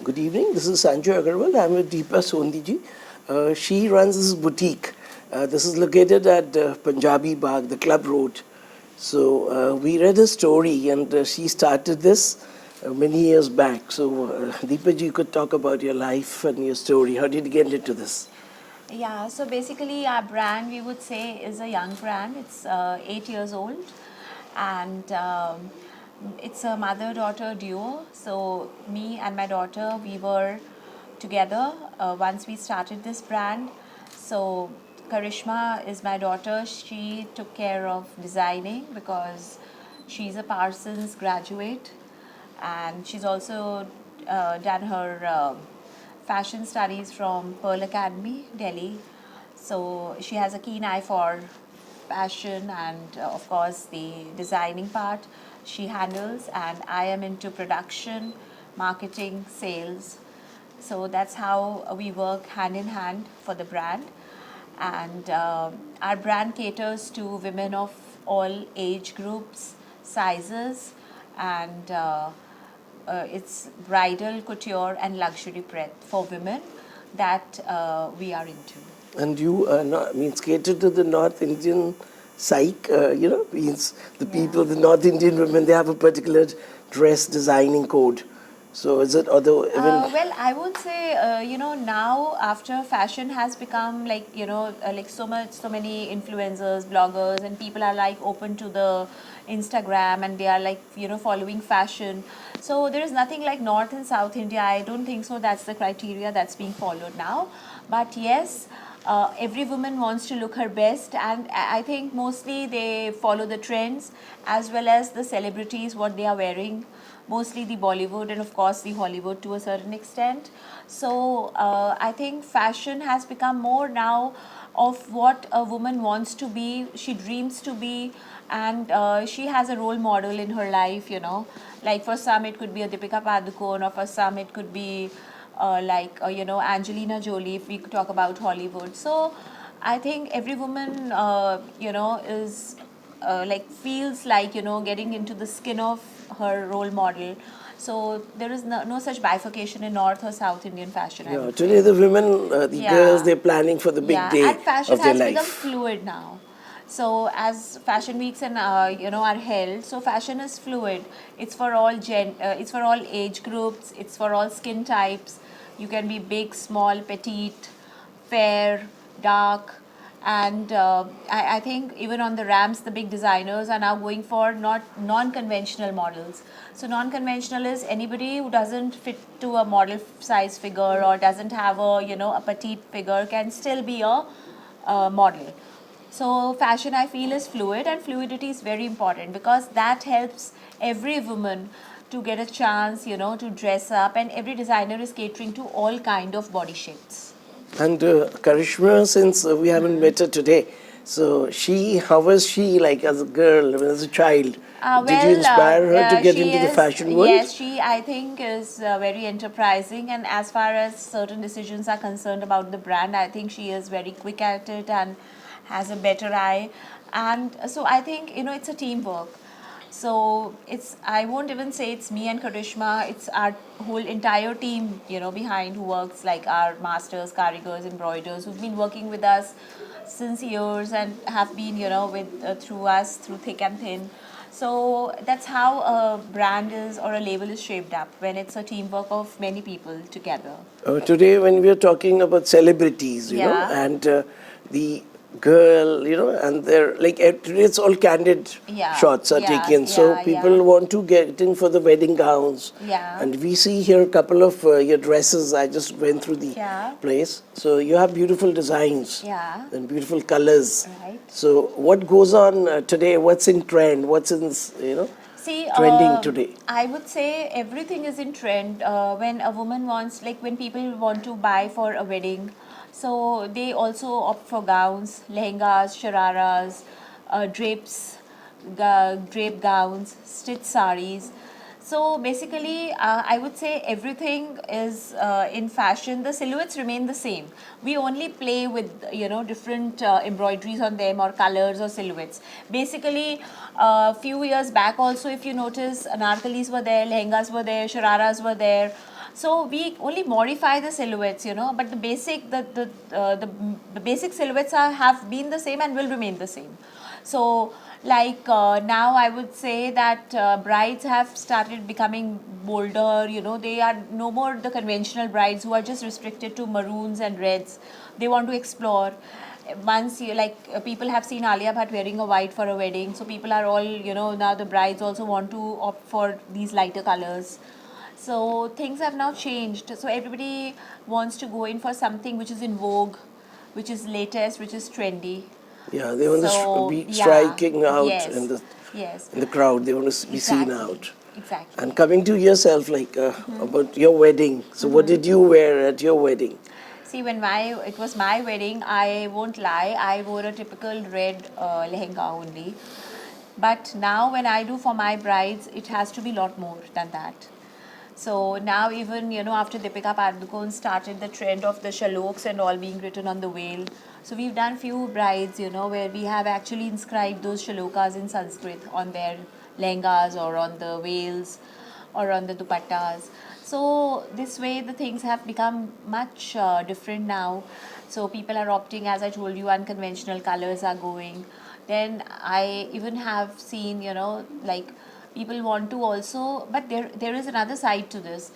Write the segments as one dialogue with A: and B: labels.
A: Good evening. This is Sanjay Agrawal. I'm with Deepa Sondhi ji. She runs this boutique. This is located at Punjabi Bagh, the Club Road. So we read a story, and she started this many years back. So Deepa ji, you could talk about your life and your story. How did you get into this?
B: Yeah, so basically our brand we would say is a young brand. It's 8 years old, and it's a mother-daughter duo. So me and my daughter, we were together once we started this brand. So Karishma is my daughter. She took care of designing because she's a Parsons graduate, and she's also done her fashion studies from Pearl Academy, Delhi. So she has a keen eye for fashion and, of course, the designing part she handles. And I am into production, marketing, sales. So that's how we work hand in hand for the brand. And our brand caters to women of all age groups, sizes, and it's bridal, couture, and luxury prep for women that we are into.
A: And you means cater to the North Indian psyche, means the people, the North Indian women, they have a particular dress designing code. So is it, although even
B: Well, I would say, now after fashion has become like, like so many influencers, bloggers, and people are like open to the Instagram and they are like, following fashion. So there is nothing like North and South India. I don't think so. That's the criteria that's being followed now. But yes, every woman wants to look her best, and I think mostly they follow the trends as well as the celebrities, what they are wearing, mostly the Bollywood and of course the Hollywood to a certain extent. So I think fashion has become more now of what a woman wants to be, she dreams to be, and she has a role model in her life, like for some it could be a Deepika Padukone, or for some it could be Angelina Jolie, if we could talk about Hollywood. So I think every woman, is like feels like getting into the skin of her role model. So there is no such bifurcation in North or South Indian fashion, I
A: yeah,
B: would
A: today
B: say.
A: the women, the girls,
B: Yeah.
A: they're planning for the big
B: Yeah,
A: day
B: and fashion
A: of their
B: has become
A: life.
B: fluid now. So as fashion weeks and are held, so fashion is fluid. It's for all it's for all age groups. It's for all skin types. You can be big, small, petite, fair, dark, and I think even on the ramps, the big designers are now going for not non-conventional models. So non-conventional is anybody who doesn't fit to a model size figure or doesn't have a petite figure can still be a model. So fashion, I feel, is fluid, and fluidity is very important because that helps every woman to get a chance, to dress up, and every designer is catering to all kind of body shapes.
A: And Karishma, since we haven't met her today, so how was she like as a girl, as a child? Did you inspire her to get
B: She
A: into the
B: is,
A: fashion world?
B: yes, she, I think, is very enterprising. And as far as certain decisions are concerned about the brand, I think she is very quick at it and has a better eye. And so I think, it's a teamwork. So it's, I won't even say it's me and Karishma, it's our whole entire team, behind who works, like our masters, karigars, embroiders, who've been working with us since years and have been, with through us through thick and thin. So that's how a brand is or a label is shaped up, when it's a teamwork of many people together.
A: Today, when we are talking about celebrities,
B: Yeah.
A: and the girl, and they're like today it's all candid
B: Yeah,
A: shots are
B: yeah,
A: taken. So
B: yeah, yeah,
A: people want to get in for the wedding gowns,
B: yeah,
A: and we see here a couple of your dresses. I just went through the
B: yeah,
A: place. So you have beautiful designs
B: yeah,
A: and beautiful colors.
B: right.
A: So what goes on today? What's in trend? What's in
B: See,
A: trending today?
B: I would say everything is in trend. When a woman wants, like when people want to buy for a wedding, so they also opt for gowns, lehengas, shararas, drapes, drape gowns, stitch saris. So basically, I would say everything is in fashion. The silhouettes remain the same. We only play with different embroideries on them or colors or silhouettes. Basically, a few years back also, if you notice, anarkalis were there, lehengas were there, shararas were there. So we only modify the silhouettes, you know, but the basic the basic silhouettes have been the same and will remain the same. So like now I would say that brides have started becoming bolder, you know, they are no more the conventional brides who are just restricted to maroons and reds. They want to explore. Once you like people have seen Alia Bhatt wearing a white for a wedding, so people are all, you know, now the brides also want to opt for these lighter colors. So things have now changed. So everybody wants to go in for something which is in vogue, which is latest, which is trendy.
A: Yeah, they want to
B: So
A: be
B: yeah,
A: striking out
B: yes,
A: in the crowd. They want to be seen
B: exactly,
A: out.
B: exactly.
A: And coming to yourself, like about your wedding. So, what did you wear at your wedding?
B: See, when it was my wedding, I won't lie, I wore a typical red lehenga only. But now when I do for my brides, it has to be a lot more than that. So now even, you know, after Deepika Padukone started the trend of the shaloks and all being written on the veil. So we've done few brides, you know, where we have actually inscribed those shalokas in Sanskrit on their lehengas or on the veils or on the dupattas. So this way the things have become much different now. So people are opting, as I told you, unconventional colors are going. Then I even have seen, you know, like people want to also, but there is another side to this.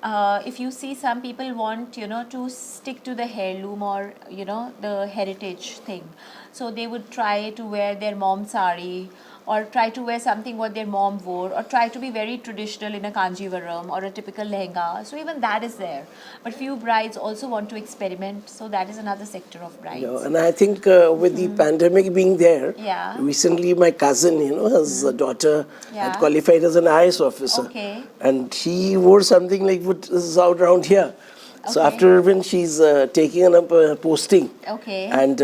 B: If you see, some people want, you know, to stick to the heirloom or, you know, the heritage thing. So they would try to wear their mom's sari or try to wear something what their mom wore or try to be very traditional in a kanjivaram or a typical lehenga. So even that is there. But few brides also want to experiment. So that is another sector of brides.
A: And I think with the pandemic being there,
B: Yeah.
A: recently my cousin, his daughter had
B: Yeah.
A: qualified as an IS officer.
B: Okay.
A: And she wore something like what is out around here. So
B: Okay.
A: after when she's taking up a posting,
B: Okay.
A: and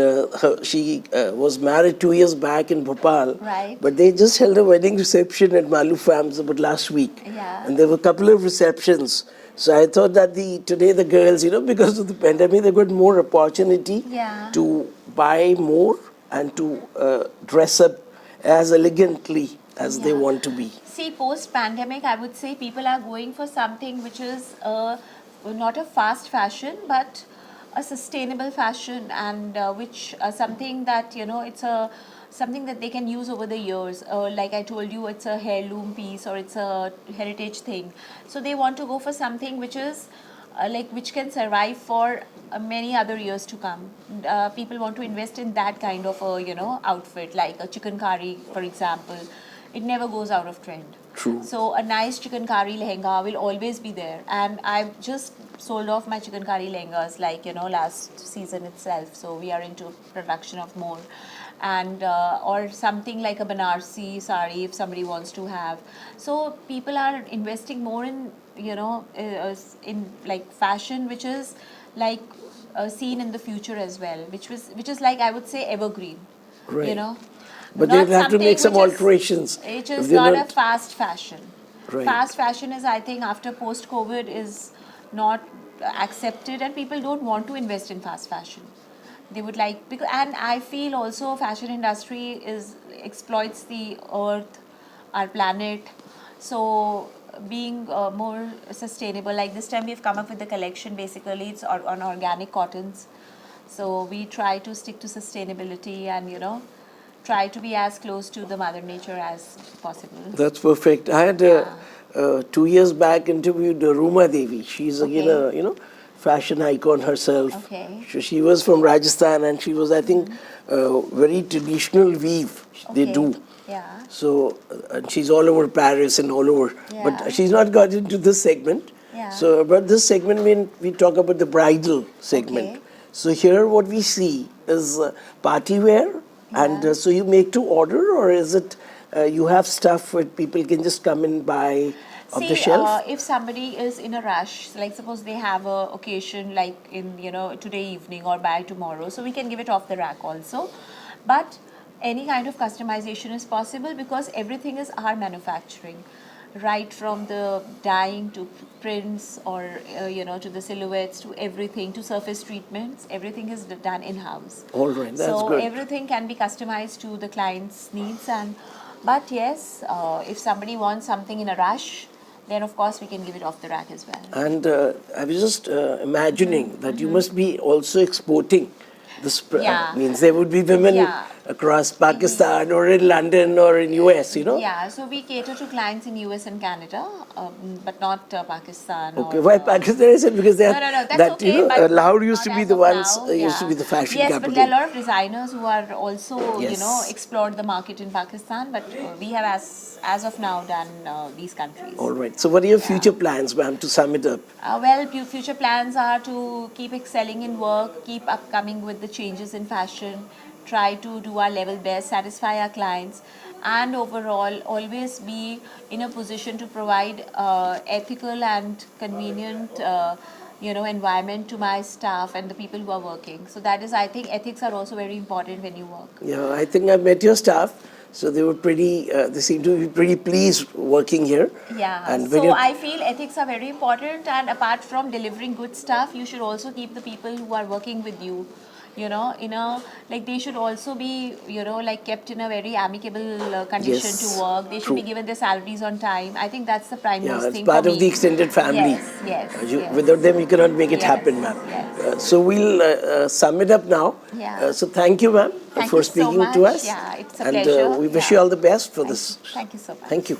A: she was married 2 years back in Bhopal,
B: Right.
A: but they just held a wedding reception at Malu Farms about last week.
B: Yeah.
A: And there were a couple of receptions. So I thought that today the girls, because of the pandemic, they got more opportunity
B: Yeah.
A: to buy more and to dress up as elegantly as they
B: Yeah.
A: want to be.
B: See, post pandemic, I would say people are going for something which is not a fast fashion, but a sustainable fashion, and which something that, you know, it's a something that they can use over the years. Like I told you, it's a heirloom piece or it's a heritage thing. So they want to go for something which is like which can survive for many other years to come. People want to invest in that kind of a, you know, outfit, like a chicken curry, for example. It never goes out of trend.
A: True.
B: So a nice chicken curry lehenga will always be there, and I've just sold off my chicken curry lehengas, like, you know, last season itself. So we are into production of more, and or something like a Banarsi sari if somebody wants to have. So people are investing more in, you know, in like fashion, which is like seen in the future as well, which is like, I would say, evergreen.
A: Right.
B: You know,
A: But
B: not
A: they'll have to make
B: something
A: some
B: which is
A: alterations.
B: which
A: If
B: is
A: they're
B: not a
A: not,
B: fast fashion.
A: Right.
B: Fast fashion is, I think, after post COVID is not accepted, and people don't want to invest in fast fashion. They would like, because, and I feel also fashion industry is exploits the earth, our planet. So being more sustainable, like this time we've come up with the collection. Basically, it's on organic cottons. So we try to stick to sustainability and, you know, try to be as close to the mother nature as possible.
A: that's perfect. I had 2 years back interviewed Ruma Devi. She's again a fashion icon herself.
B: Okay.
A: She was from Rajasthan, and she was, I think, very traditional weave they
B: Okay.
A: do.
B: Yeah.
A: So and she's all over Paris and all over.
B: Yeah.
A: But she's not got into this segment.
B: Yeah.
A: So about this segment, when we talk about the bridal segment.
B: Okay.
A: So here what we see is party wear. And
B: Yeah.
A: so you make to order, or is it you have stuff where people can just come and buy off the
B: See,
A: shelf?
B: if somebody is in a rush, like suppose they have a occasion like in, you know, today evening or by tomorrow, so we can give it off the rack also. But any kind of customization is possible because everything is our manufacturing, right from the dyeing to prints or you know, to the silhouettes, to everything, to surface treatments, everything is done in house.
A: All right, that's
B: So
A: good.
B: everything can be customized to the client's needs. And but yes, if somebody wants something in a rush, then of course we can give it off the rack as well.
A: And I was just imagining that you must be also exporting this.
B: Yeah.
A: Means there would be women
B: Yeah.
A: across Pakistan or in London or in US, you know.
B: Yeah, so we cater to clients in US and Canada, but not Pakistan.
A: Okay,
B: or,
A: why Pakistan? I said because they are
B: No, that's
A: that
B: okay.
A: you know
B: but
A: Lahore used
B: not
A: to be
B: as
A: the
B: of
A: ones
B: now,
A: used to be the fashion
B: yes,
A: capital.
B: but there are a lot of designers who are also,
A: Yes.
B: explored the market in Pakistan. But we have, as of now, done these countries.
A: All right. So what are your future plans, ma'am? To sum it up.
B: Well, future plans are to keep excelling in work, keep upcoming with the changes in fashion, try to do our level best, satisfy our clients, and overall always be in a position to provide ethical and convenient environment to my staff and the people who are working. So that is, I think ethics are also very important when you work.
A: Yeah, I think I met your staff, so they were pretty. They seem to be pretty pleased working here.
B: Yeah,
A: And when
B: so
A: you're
B: I feel ethics are very important, and apart from delivering good stuff, you should also keep the people who are working with you, in a, like, they should also be, like, kept in a very amicable condition
A: Yes,
B: to work. They should
A: true.
B: be given their salaries on time. I think that's the prime
A: Yeah,
B: most
A: it's
B: thing
A: part
B: for
A: of
B: me.
A: the extended family.
B: Yes, yes.
A: Without them, you cannot make it
B: Yes,
A: happen, ma'am.
B: yes.
A: So we'll sum it up now.
B: Yeah.
A: So thank you, ma'am,
B: Thank
A: for
B: you so
A: speaking to
B: much.
A: us.
B: Yeah, it's a
A: and
B: pleasure.
A: we wish
B: Yeah.
A: you all the best for this.
B: Thank you so much.
A: Thank you.